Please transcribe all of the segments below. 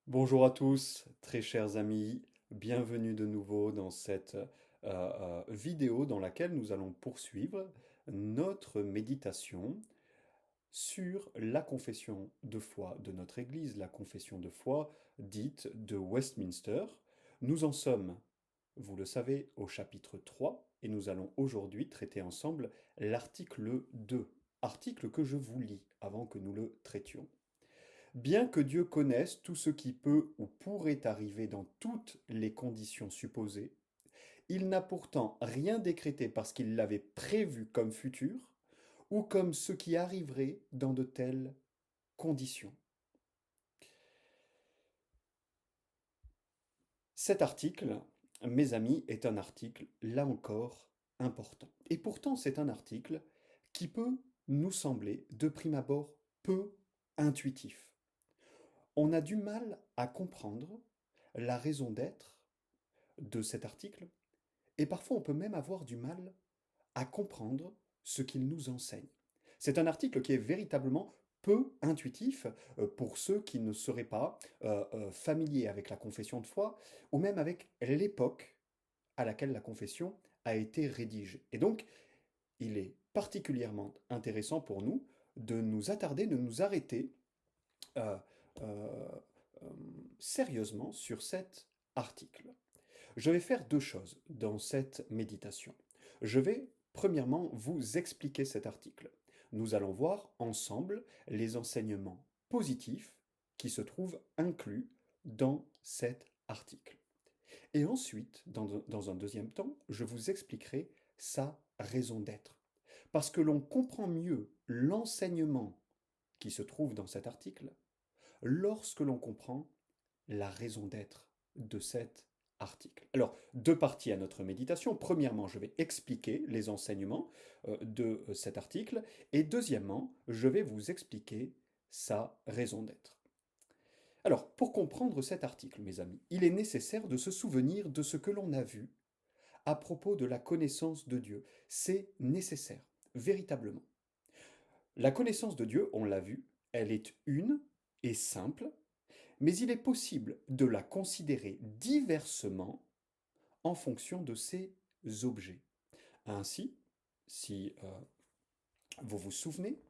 Bonjour à tous, très chers amis, bienvenue de nouveau dans cette vidéo dans laquelle nous allons poursuivre notre méditation sur la confession de foi de notre Église, la confession de foi dite de Westminster. Nous en sommes, vous le savez, au chapitre 3 et nous allons aujourd'hui traiter ensemble l'article 2, article que je vous lis avant que nous le traitions. Bien que Dieu connaisse tout ce qui peut ou pourrait arriver dans toutes les conditions supposées, il n'a pourtant rien décrété parce qu'il l'avait prévu comme futur ou comme ce qui arriverait dans de telles conditions. Cet article, mes amis, est un article, là encore, important. Et pourtant, c'est un article qui peut nous sembler, de prime abord, peu intuitif. On a du mal à comprendre la raison d'être de cet article, et parfois on peut même avoir du mal à comprendre ce qu'il nous enseigne. C'est un article qui est véritablement peu intuitif pour ceux qui ne seraient pas familiers avec la confession de foi, ou même avec l'époque à laquelle la confession a été rédigée. Et donc, il est particulièrement intéressant pour nous de nous attarder, de nous arrêter euh, euh, euh, sérieusement sur cet article. Je vais faire deux choses dans cette méditation. Je vais premièrement vous expliquer cet article. Nous allons voir ensemble les enseignements positifs qui se trouvent inclus dans cet article. Et ensuite, dans un deuxième temps, je vous expliquerai sa raison d'être. Parce que l'on comprend mieux l'enseignement qui se trouve dans cet article lorsque l'on comprend la raison d'être de cet article. Alors, deux parties à notre méditation. Premièrement, je vais expliquer les enseignements de cet article et deuxièmement, je vais vous expliquer sa raison d'être. Alors, pour comprendre cet article, mes amis, il est nécessaire de se souvenir de ce que l'on a vu à propos de la connaissance de Dieu. C'est nécessaire, véritablement. La connaissance de Dieu, on l'a vu, elle est une et simple, mais il est possible de la considérer diversement en fonction de ses objets. Ainsi, si vous vous souvenez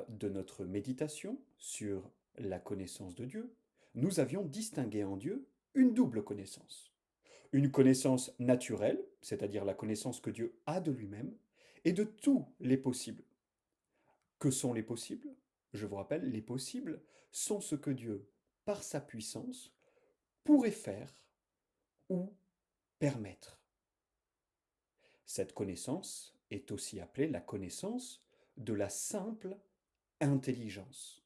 de notre méditation sur la connaissance de Dieu, nous avions distingué en Dieu une double connaissance. Une connaissance naturelle, c'est-à-dire la connaissance que Dieu a de lui-même, et de tous les possibles. Que sont les possibles? Je vous rappelle, les possibles sont ce que Dieu, par sa puissance, pourrait faire ou permettre. Cette connaissance est aussi appelée la connaissance de la simple intelligence.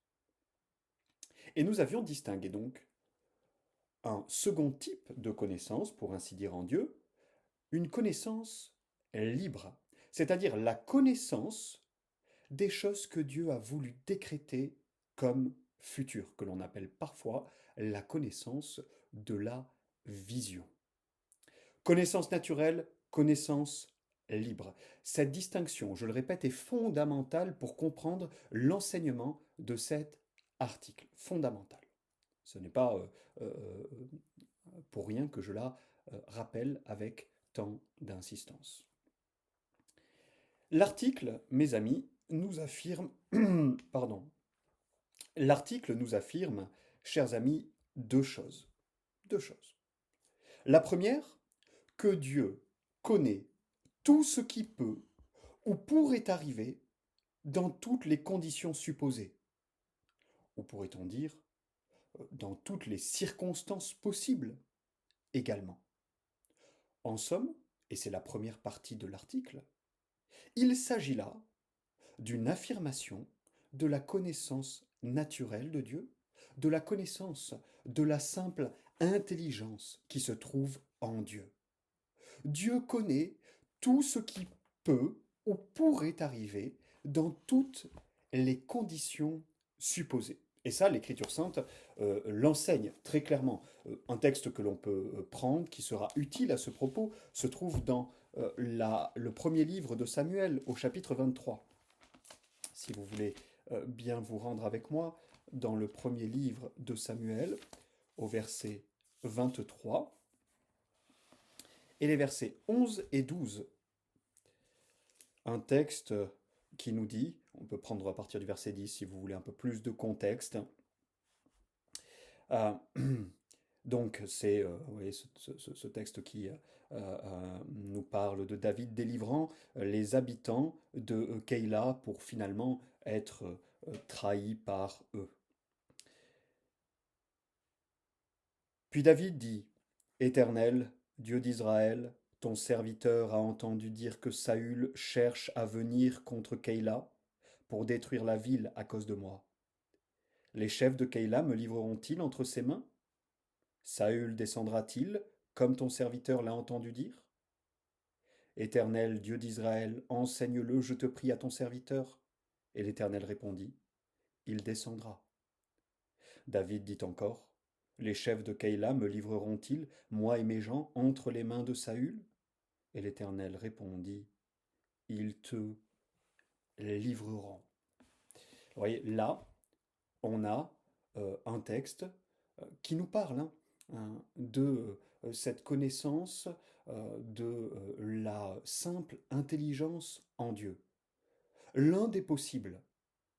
Et nous avions distingué donc un second type de connaissance, pour ainsi dire en Dieu, une connaissance libre, c'est-à-dire la connaissance des choses que Dieu a voulu décréter comme futures, que l'on appelle parfois la connaissance de la vision. Connaissance naturelle, connaissance libre. Cette distinction, je le répète, est fondamentale pour comprendre l'enseignement de cet article. Fondamental. Ce n'est pas pour rien que je la rappelle avec tant d'insistance. L'article, mes amis, nous affirme, pardon, l'article nous affirme, chers amis, deux choses. Deux choses. La première, que Dieu connaît tout ce qui peut ou pourrait arriver dans toutes les conditions supposées, ou pourrait-on dire dans toutes les circonstances possibles également. En somme, et c'est la première partie de l'article, il s'agit là d'une affirmation de la connaissance naturelle de Dieu, de la connaissance de la simple intelligence qui se trouve en Dieu. Dieu connaît tout ce qui peut ou pourrait arriver dans toutes les conditions supposées. Et ça, l'Écriture sainte l'enseigne très clairement. Un texte que l'on peut prendre, qui sera utile à ce propos, se trouve dans le premier livre de Samuel, au chapitre 23. Si vous voulez bien vous rendre avec moi, dans le premier livre de Samuel, au verset 23 et les versets 11 et 12. Un texte qui nous dit, on peut prendre à partir du verset 10 si vous voulez un peu plus de contexte. Euh, donc c'est vous voyez, ce texte qui nous parle de David délivrant les habitants de Keïla pour finalement être trahis par eux. Puis David dit, Éternel, Dieu d'Israël, ton serviteur a entendu dire que Saül cherche à venir contre Keïla pour détruire la ville à cause de moi. Les chefs de Keïla me livreront-ils entre ses mains? Saül descendra-t-il, comme ton serviteur l'a entendu dire? Éternel, Dieu d'Israël, enseigne-le, je te prie, à ton serviteur. Et l'Éternel répondit, il descendra. David dit encore, les chefs de Keïla me livreront-ils, moi et mes gens, entre les mains de Saül? Et l'Éternel répondit, ils te livreront. Vous voyez, là, on a un texte qui nous parle de cette connaissance de la simple intelligence en Dieu. L'un des possibles,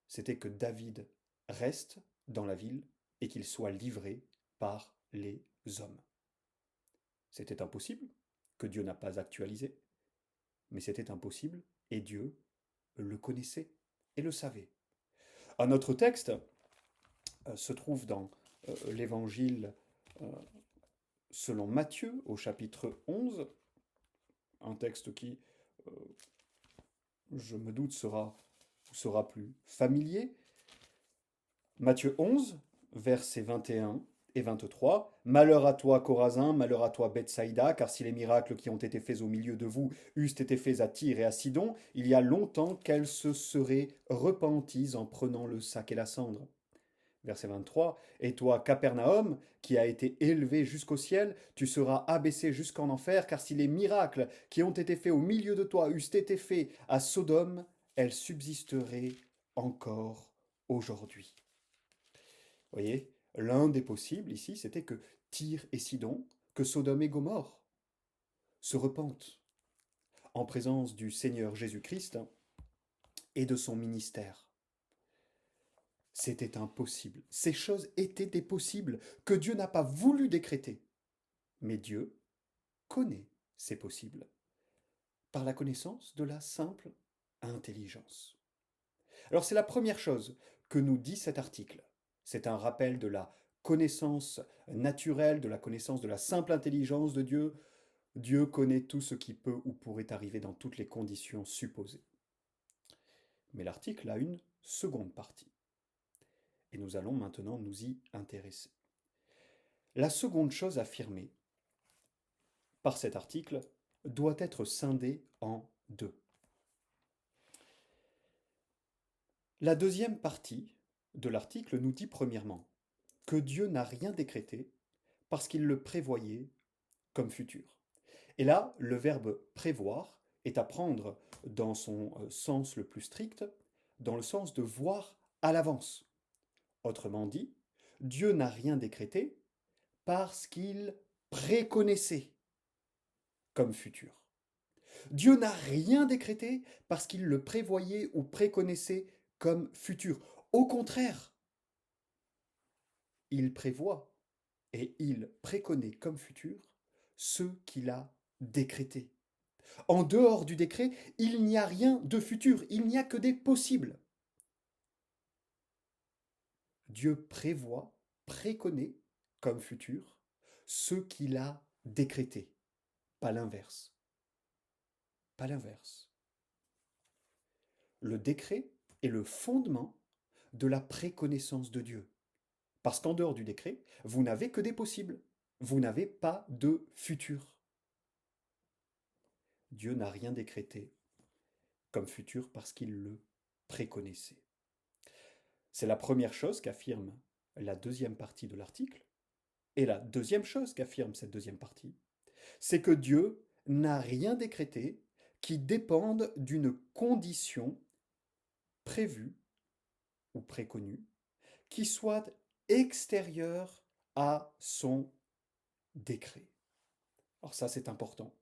c'était que David reste dans la ville et qu'il soit livré par les hommes. C'était impossible, que Dieu n'a pas actualisé, mais c'était impossible et Dieu le connaissait et le savait. Un autre texte se trouve dans l'évangile selon Matthieu au chapitre 11, un texte qui, je me doute, sera plus familier. Matthieu 11, versets 21 et 23. Malheur à toi, Chorazin, malheur à toi, Bethsaïda, car si les miracles qui ont été faits au milieu de vous eussent été faits à Tyr et à Sidon, il y a longtemps qu'elles se seraient repenties en prenant le sac et la cendre. Verset 23. Et toi, Capernaum, qui a été élevé jusqu'au ciel, tu seras abaissé jusqu'en enfer, car si les miracles qui ont été faits au milieu de toi eussent été faits à Sodome, elles subsisteraient encore aujourd'hui. Vous voyez, l'un des possibles ici, c'était que Tyr et Sidon, que Sodome et Gomorrhe se repentent en présence du Seigneur Jésus-Christ et de son ministère. C'était impossible. Ces choses étaient des possibles que Dieu n'a pas voulu décréter. Mais Dieu connaît ces possibles par la connaissance de la simple intelligence. Alors c'est la première chose que nous dit cet article. C'est un rappel de la connaissance naturelle, de la connaissance de la simple intelligence de Dieu. Dieu connaît tout ce qui peut ou pourrait arriver dans toutes les conditions supposées. Mais l'article a une seconde partie. Et nous allons maintenant nous y intéresser. La seconde chose affirmée par cet article doit être scindée en deux. La deuxième partie de l'article nous dit premièrement que Dieu n'a rien décrété parce qu'il le prévoyait comme futur. Et là, le verbe prévoir est à prendre dans son sens le plus strict, dans le sens de voir à l'avance. Autrement dit, Dieu n'a rien décrété parce qu'il préconnaissait comme futur. Dieu n'a rien décrété parce qu'il le prévoyait ou préconnaissait comme futur. Au contraire, il prévoit et il préconnaît comme futur ce qu'il a décrété. En dehors du décret, il n'y a rien de futur, il n'y a que des possibles. Dieu prévoit, préconnaît comme futur ce qu'il a décrété, pas l'inverse. Pas l'inverse. Le décret est le fondement de la préconnaissance de Dieu. Parce qu'en dehors du décret, vous n'avez que des possibles. Vous n'avez pas de futur. Dieu n'a rien décrété comme futur parce qu'il le préconnaissait. C'est la première chose qu'affirme la deuxième partie de l'article. Et la deuxième chose qu'affirme cette deuxième partie, c'est que Dieu n'a rien décrété qui dépende d'une condition prévue ou préconnue qui soit extérieure à son décret. Alors ça, c'est important.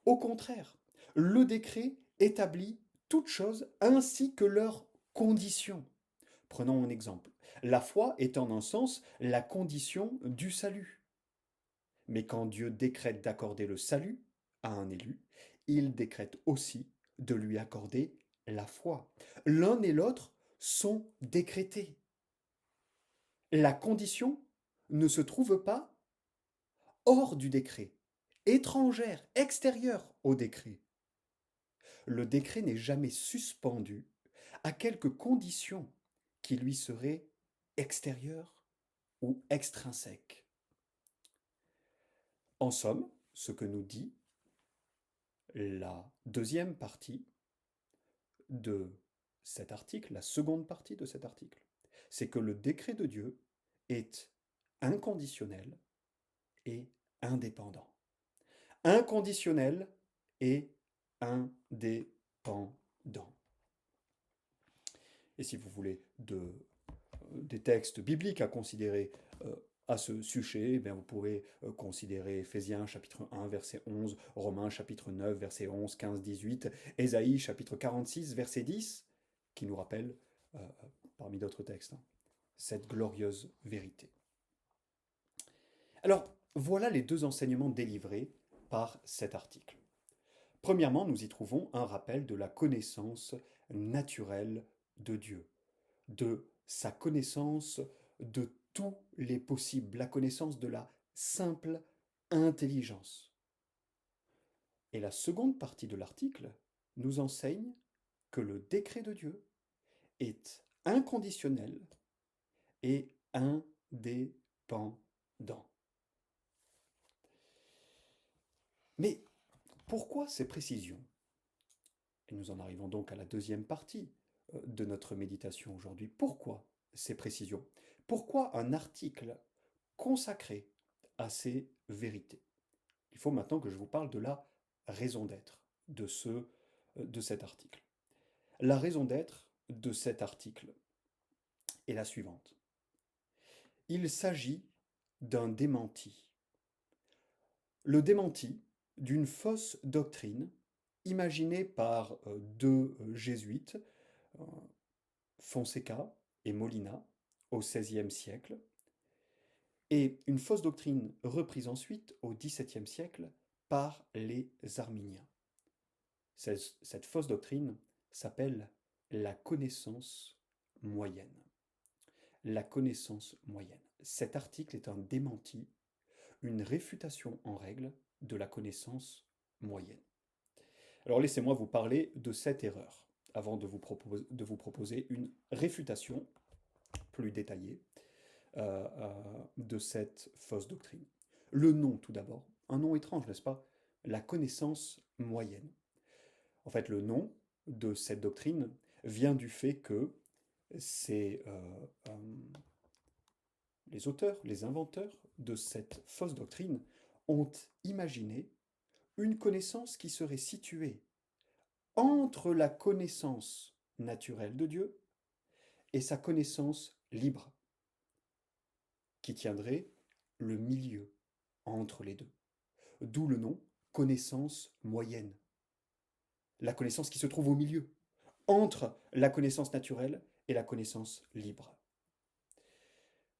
Au contraire, le décret établit toutes choses ainsi que leurs conditions. Prenons un exemple. La foi est en un sens la condition du salut. Mais quand Dieu décrète d'accorder le salut à un élu, il décrète aussi de lui accorder la foi. L'un et l'autre sont décrétés. La condition ne se trouve pas hors du décret, étrangère, extérieure au décret. Le décret n'est jamais suspendu à quelque condition qui lui serait extérieure ou extrinsèque. En somme, ce que nous dit la deuxième partie de cet article, la seconde partie de cet article, c'est que le décret de Dieu est inconditionnel et indépendant. Inconditionnel et indépendant. Et si vous voulez des textes bibliques à considérer à ce sujet, eh bien vous pourrez considérer Éphésiens chapitre 1 verset 11, Romains chapitre 9 verset 11, 15, 18, Ésaïe chapitre 46 verset 10, qui nous rappelle, parmi d'autres textes, hein, cette glorieuse vérité. Alors, voilà les deux enseignements délivrés par cet article. Premièrement, nous y trouvons un rappel de la connaissance naturelle de Dieu, de sa connaissance de tous les possibles, la connaissance de la simple intelligence. Et la seconde partie de l'article nous enseigne que le décret de Dieu est inconditionnel et indépendant. Mais pourquoi ces précisions? Et nous en arrivons donc à la deuxième partie de notre méditation aujourd'hui. Pourquoi ces précisions? Pourquoi un article consacré à ces vérités? Il faut maintenant que je vous parle de la raison d'être de cet article. La raison d'être de cet article est la suivante. Il s'agit d'un démenti. Le démenti d'une fausse doctrine imaginée par deux jésuites, euh, Fonseca et Molina, au XVIe siècle, et une fausse doctrine reprise ensuite au XVIIe siècle par les arminiens. Cette fausse doctrine s'appelle la connaissance moyenne. La connaissance moyenne. Cet article est un démenti, une réfutation en règle de la connaissance moyenne. Alors laissez-moi vous parler de cette erreur avant de vous proposer une réfutation plus détaillée de cette fausse doctrine. Le nom tout d'abord, un nom étrange, n'est-ce pas? La connaissance moyenne. En fait, le nom de cette doctrine vient du fait que c'est les auteurs, les inventeurs de cette fausse doctrine ont imaginé une connaissance qui serait située entre la connaissance naturelle de Dieu et sa connaissance libre, qui tiendrait le milieu entre les deux. D'où le nom connaissance moyenne. La connaissance qui se trouve au milieu, entre la connaissance naturelle et la connaissance libre.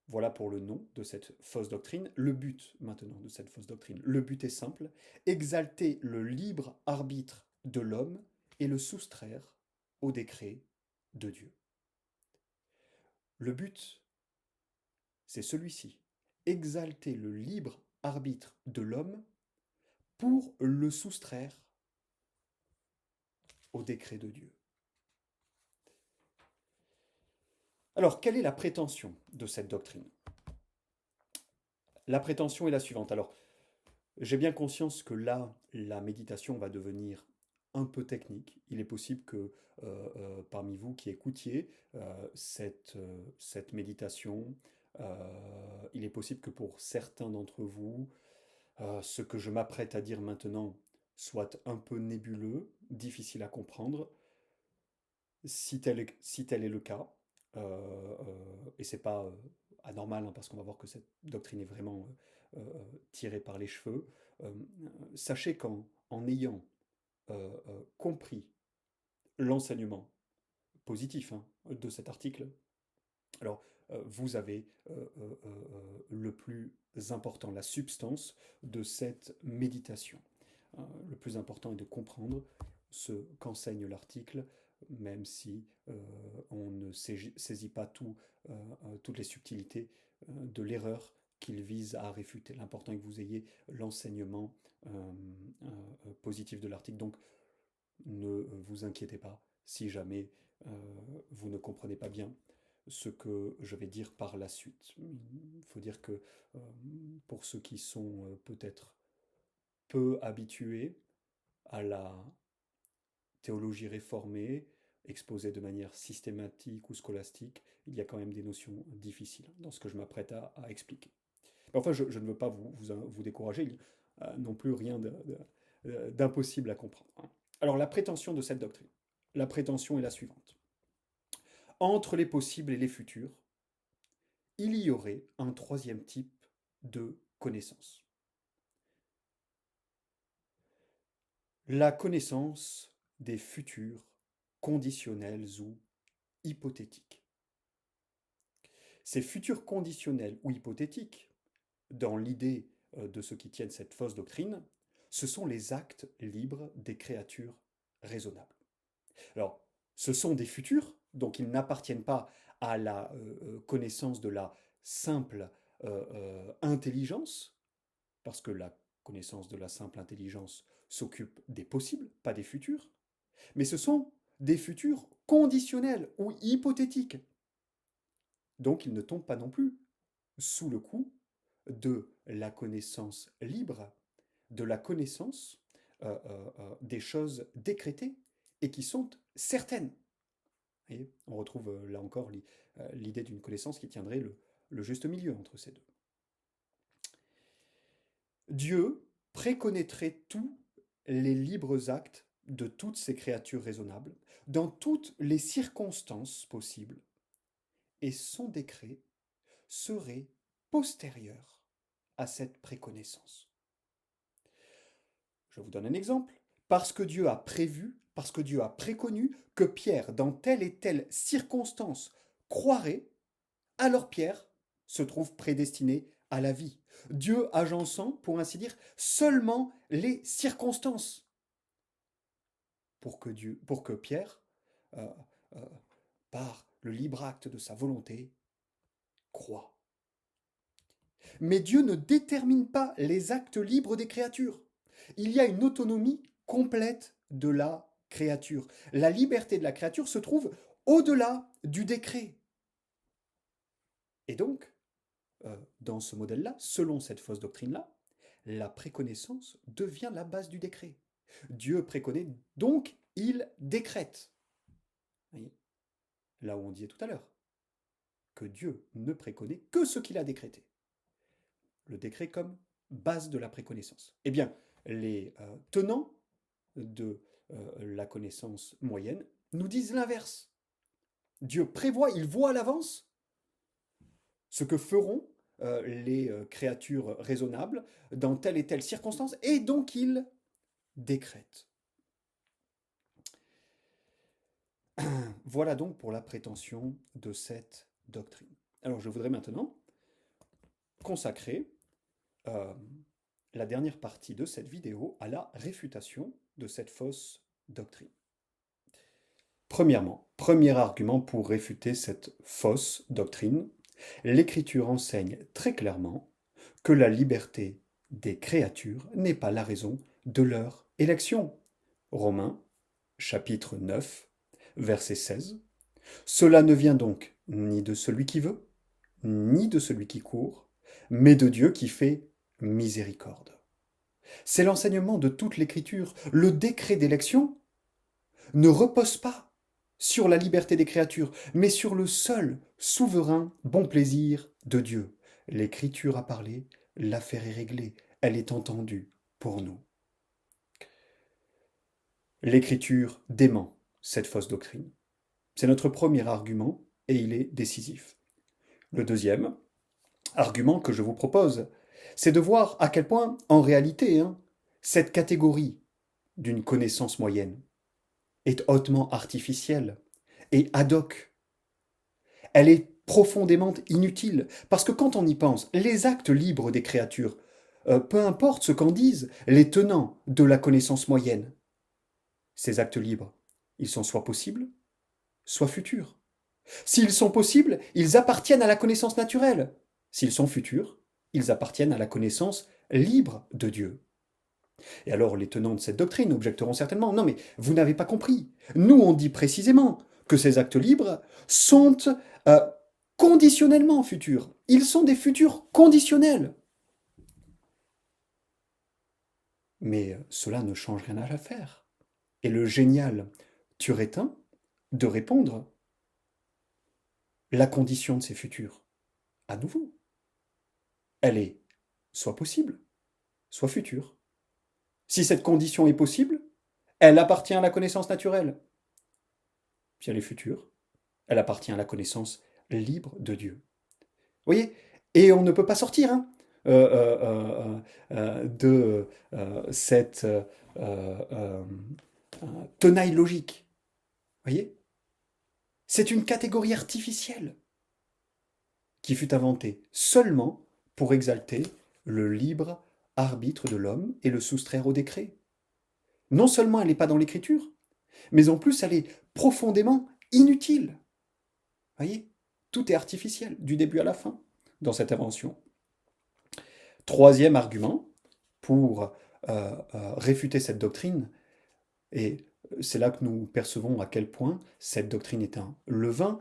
Voilà pour le nom de cette fausse doctrine. Le but maintenant de cette fausse doctrine. Le but est simple, exalter le libre arbitre de l'homme et le soustraire au décret de Dieu. Le but, c'est celui-ci, exalter le libre arbitre de l'homme pour le soustraire au décret de Dieu. Alors, quelle est la prétention de cette doctrine? La prétention est la suivante. Alors, j'ai bien conscience que là, la méditation va devenir un peu technique. Il est possible que parmi vous qui écoutiez cette méditation, il est possible que pour certains d'entre vous, ce que je m'apprête à dire maintenant soit un peu nébuleux, difficile à comprendre. Si tel est le cas, et c'est pas anormal, hein, parce qu'on va voir que cette doctrine est vraiment tirée par les cheveux. Euh, Sachez qu'en ayant compris l'enseignement positif, hein, de cet article, alors vous avez le plus important, la substance de cette méditation. Le plus important est de comprendre ce qu'enseigne l'article, même si on ne saisit pas toutes les subtilités de l'erreur qu'il vise à réfuter. L'important est que vous ayez l'enseignement positif de l'article. Donc ne vous inquiétez pas si jamais vous ne comprenez pas bien ce que je vais dire par la suite. Il faut dire que euh, pour ceux qui sont peut-être peu habitués à la théologie réformée, exposée de manière systématique ou scolastique, il y a quand même des notions difficiles dans ce que je m'apprête à expliquer. Enfin, je ne veux pas vous décourager, il n'y a non plus rien d'impossible à comprendre, hein. Alors, la prétention de cette doctrine. La prétention est la suivante. Entre les possibles et les futurs, il y aurait un troisième type de connaissance. La connaissance des futurs conditionnels ou hypothétiques. Ces futurs conditionnels ou hypothétiques, dans l'idée de ceux qui tiennent cette fausse doctrine, ce sont les actes libres des créatures raisonnables. Alors, ce sont des futurs, donc ils n'appartiennent pas à la connaissance de la simple intelligence, parce que la connaissance de la simple intelligence s'occupe des possibles, pas des futurs, mais ce sont des futurs conditionnels ou hypothétiques. Donc ils ne tombent pas non plus sous le coup de la connaissance libre, de la connaissance des choses décrétées et qui sont certaines. Et on retrouve là encore l'idée d'une connaissance qui tiendrait le juste milieu entre ces deux. Dieu préconnaîtrait tous les libres actes de toutes ces créatures raisonnables, dans toutes les circonstances possibles, et son décret serait postérieur à cette préconnaissance. Je vous donne un exemple. Parce que Dieu a prévu, parce que Dieu a préconnu que Pierre, dans telle et telle circonstance, croirait, alors Pierre se trouve prédestiné à la vie. Dieu agençant, pour ainsi dire, seulement les circonstances pour que Pierre, euh, euh, par le libre acte de sa volonté, croit. Mais Dieu ne détermine pas les actes libres des créatures. Il y a une autonomie complète de la créature. La liberté de la créature se trouve au-delà du décret. Et donc, dans ce modèle-là, selon cette fausse doctrine-là, la préconnaissance devient la base du décret. Dieu préconnaît, donc il décrète. Voyez, là où on disait tout à l'heure, que Dieu ne préconnaît que ce qu'il a décrété. Le décret comme base de la préconnaissance. Eh bien, les tenants de la connaissance moyenne nous disent l'inverse. Dieu prévoit, il voit à l'avance ce que feront les créatures raisonnables dans telle et telle circonstance, et donc il décrète. Voilà donc pour la prétention de cette doctrine. Alors je voudrais maintenant consacrer la dernière partie de cette vidéo à la réfutation de cette fausse doctrine. Premièrement, premier argument pour réfuter cette fausse doctrine, l'Écriture enseigne très clairement que la liberté des créatures n'est pas la raison de leur élection. Romains, chapitre 9, verset 16. Cela ne vient donc ni de celui qui veut, ni de celui qui court, mais de Dieu qui fait miséricorde. C'est l'enseignement de toute l'Écriture. Le décret d'élection ne repose pas sur la liberté des créatures, mais sur le seul souverain bon plaisir de Dieu. L'Écriture a parlé, l'affaire est réglée, elle est entendue pour nous. L'Écriture dément cette fausse doctrine. C'est notre premier argument et il est décisif. Le deuxième, argument que je vous propose, c'est de voir à quel point, en réalité, cette catégorie d'une connaissance moyenne est hautement artificielle et ad hoc. Elle est profondément inutile, parce que quand on y pense, les actes libres des créatures, peu importe ce qu'en disent les tenants de la connaissance moyenne, ces actes libres, ils sont soit possibles, soit futurs. S'ils sont possibles, ils appartiennent à la connaissance naturelle. S'ils sont futurs, ils appartiennent à la connaissance libre de Dieu. Et alors les tenants de cette doctrine objecteront certainement, non mais vous n'avez pas compris. Nous on dit précisément que ces actes libres sont euh, conditionnellement futurs. Ils sont des futurs conditionnels. Mais cela ne change rien à l'affaire. Et le génial Turétin de répondre la condition de ces futurs, à nouveau, elle est soit possible, soit future. Si cette condition est possible, elle appartient à la connaissance naturelle. Si elle est future, elle appartient à la connaissance libre de Dieu. Vous voyez? Et on ne peut pas sortir de cette tenaille logique. Vous voyez? C'est une catégorie artificielle qui fut inventée seulement pour exalter le libre arbitre de l'homme et le soustraire au décret. Non seulement elle n'est pas dans l'écriture, mais en plus elle est profondément inutile. Vous voyez? Tout est artificiel, du début à la fin, dans cette invention. Troisième argument pour réfuter cette doctrine, et c'est là que nous percevons à quel point cette doctrine est un levain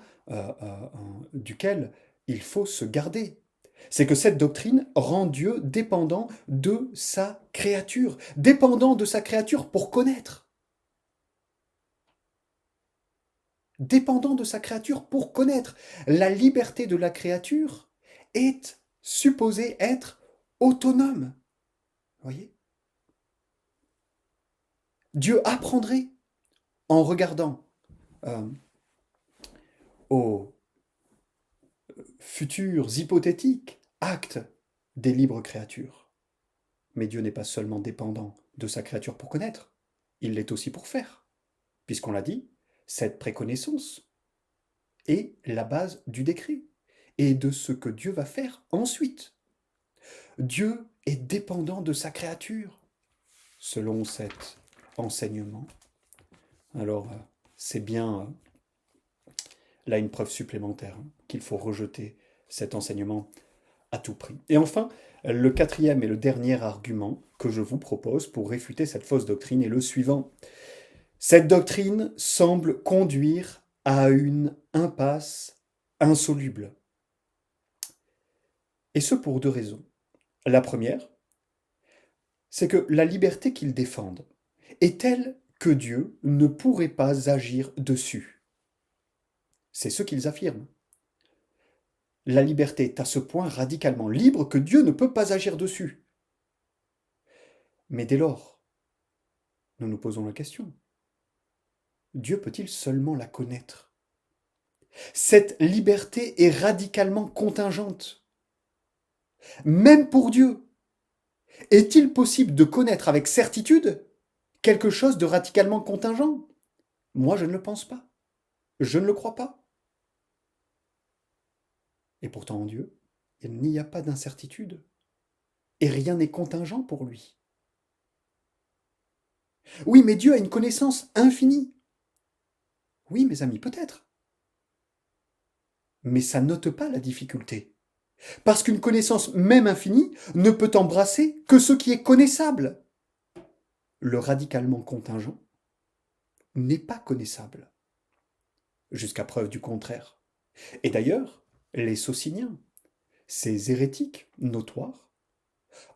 duquel il faut se garder. C'est que cette doctrine rend Dieu dépendant de sa créature, dépendant de sa créature pour connaître. Dépendant de sa créature pour connaître. La liberté de la créature est supposée être autonome. Voyez? Dieu apprendrait en regardant aux futurs hypothétiques actes des libres créatures. Mais Dieu n'est pas seulement dépendant de sa créature pour connaître, il l'est aussi pour faire. Puisqu'on l'a dit, cette préconnaissance est la base du décret et de ce que Dieu va faire ensuite. Dieu est dépendant de sa créature, selon cet enseignement. Alors, c'est bien là une preuve supplémentaire qu'il faut rejeter cet enseignement à tout prix. Et enfin, le quatrième et le dernier argument que je vous propose pour réfuter cette fausse doctrine est le suivant. Cette doctrine semble conduire à une impasse insoluble. Et ce pour deux raisons. La première, c'est que la liberté qu'ils défendent est telle que Dieu ne pourrait pas agir dessus. C'est ce qu'ils affirment. La liberté est à ce point radicalement libre que Dieu ne peut pas agir dessus. Mais dès lors, nous nous posons la question, Dieu peut-il seulement la connaître? Cette liberté est radicalement contingente. Même pour Dieu, est-il possible de connaître avec certitude quelque chose de radicalement contingent? Moi, je ne le pense pas. Je ne le crois pas. Et pourtant, en Dieu, il n'y a pas d'incertitude. Et rien n'est contingent pour lui. Oui, mais Dieu a une connaissance infinie. Oui, mes amis, peut-être. Mais ça n'ôte pas la difficulté. Parce qu'une connaissance même infinie ne peut embrasser que ce qui est connaissable. Le radicalement contingent n'est pas connaissable, jusqu'à preuve du contraire. Et d'ailleurs, les Sociniens, ces hérétiques notoires,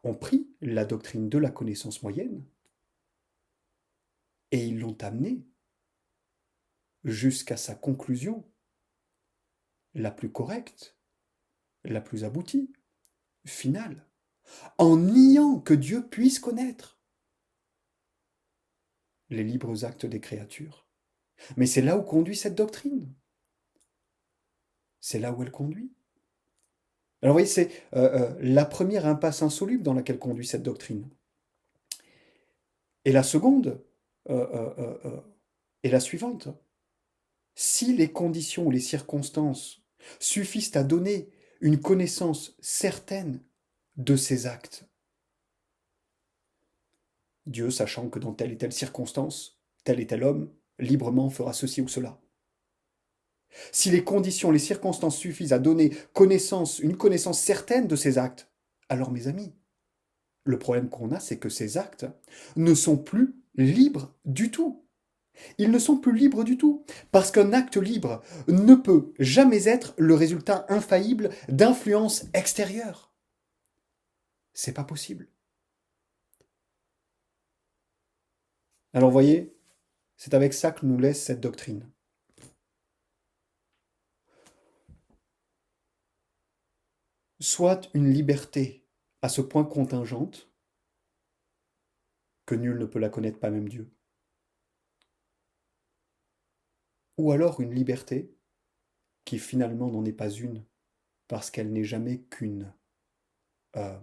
ont pris la doctrine de la connaissance moyenne et ils l'ont amenée jusqu'à sa conclusion la plus correcte, la plus aboutie, finale, en niant que Dieu puisse connaître les libres actes des créatures. Mais c'est là où conduit cette doctrine. C'est là où elle conduit. Alors vous voyez, c'est la première impasse insoluble dans laquelle conduit cette doctrine. Et la seconde est la suivante. Si les conditions ou les circonstances suffisent à donner une connaissance certaine de ses actes, Dieu, sachant que dans telle et telle circonstance, tel et tel homme librement fera ceci ou cela. Si les conditions, les circonstances suffisent à donner une connaissance certaine de ses actes, alors mes amis, le problème qu'on a, c'est que ces actes ne sont plus libres du tout. Ils ne sont plus libres du tout. Parce qu'un acte libre ne peut jamais être le résultat infaillible d'influences extérieures. C'est pas possible. Alors vous voyez, c'est avec ça que nous laisse cette doctrine. Soit une liberté à ce point contingente que nul ne peut la connaître, pas même Dieu. Ou alors une liberté qui finalement n'en est pas une, parce qu'elle n'est jamais qu'une euh,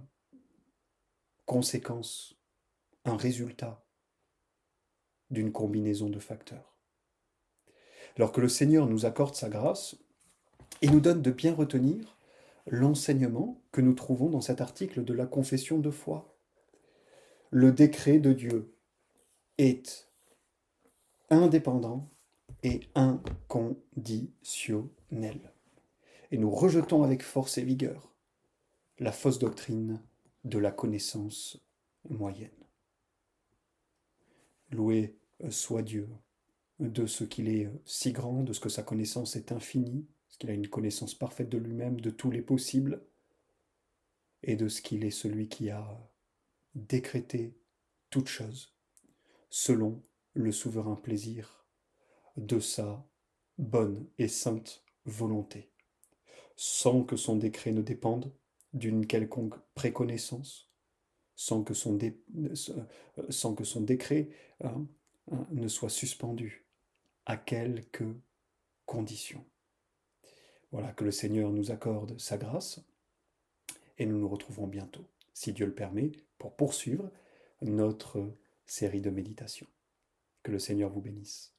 conséquence, un résultat d'une combinaison de facteurs. Alors que le Seigneur nous accorde sa grâce et nous donne de bien retenir l'enseignement que nous trouvons dans cet article de la confession de foi. Le décret de Dieu est indépendant et inconditionnel. Et nous rejetons avec force et vigueur la fausse doctrine de la connaissance moyenne. Loué soit Dieu de ce qu'il est si grand, de ce que sa connaissance est infinie, ce qu'il a une connaissance parfaite de lui-même, de tous les possibles, et de ce qu'il est celui qui a décrété toutes choses selon le souverain plaisir de sa bonne et sainte volonté, sans que son décret ne dépende d'une quelconque préconnaissance, sans que son, décret ne soit suspendu à quelques conditions. Voilà, que le Seigneur nous accorde sa grâce et nous nous retrouverons bientôt, si Dieu le permet, pour poursuivre notre série de méditations. Que le Seigneur vous bénisse.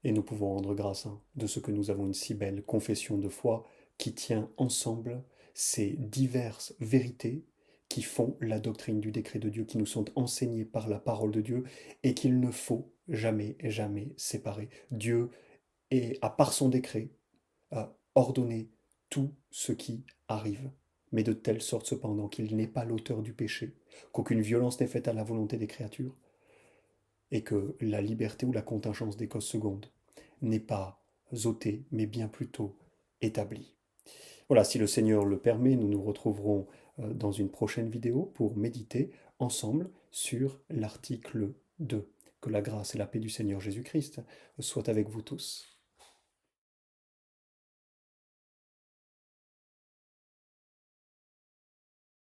Et nous pouvons rendre grâce de ce que nous avons une si belle confession de foi qui tient ensemble ces diverses vérités qui font la doctrine du décret de Dieu, qui nous sont enseignées par la parole de Dieu et qu'il ne faut jamais, jamais séparer. Dieu est, à part son décret, ordonné tout ce qui arrive, mais de telle sorte cependant qu'il n'est pas l'auteur du péché, qu'aucune violence n'est faite à la volonté des créatures, et que la liberté ou la contingence des causes secondes n'est pas ôtée, mais bien plutôt établie. Voilà, si le Seigneur le permet, nous nous retrouverons dans une prochaine vidéo pour méditer ensemble sur l'article 2. Que la grâce et la paix du Seigneur Jésus-Christ soient avec vous tous.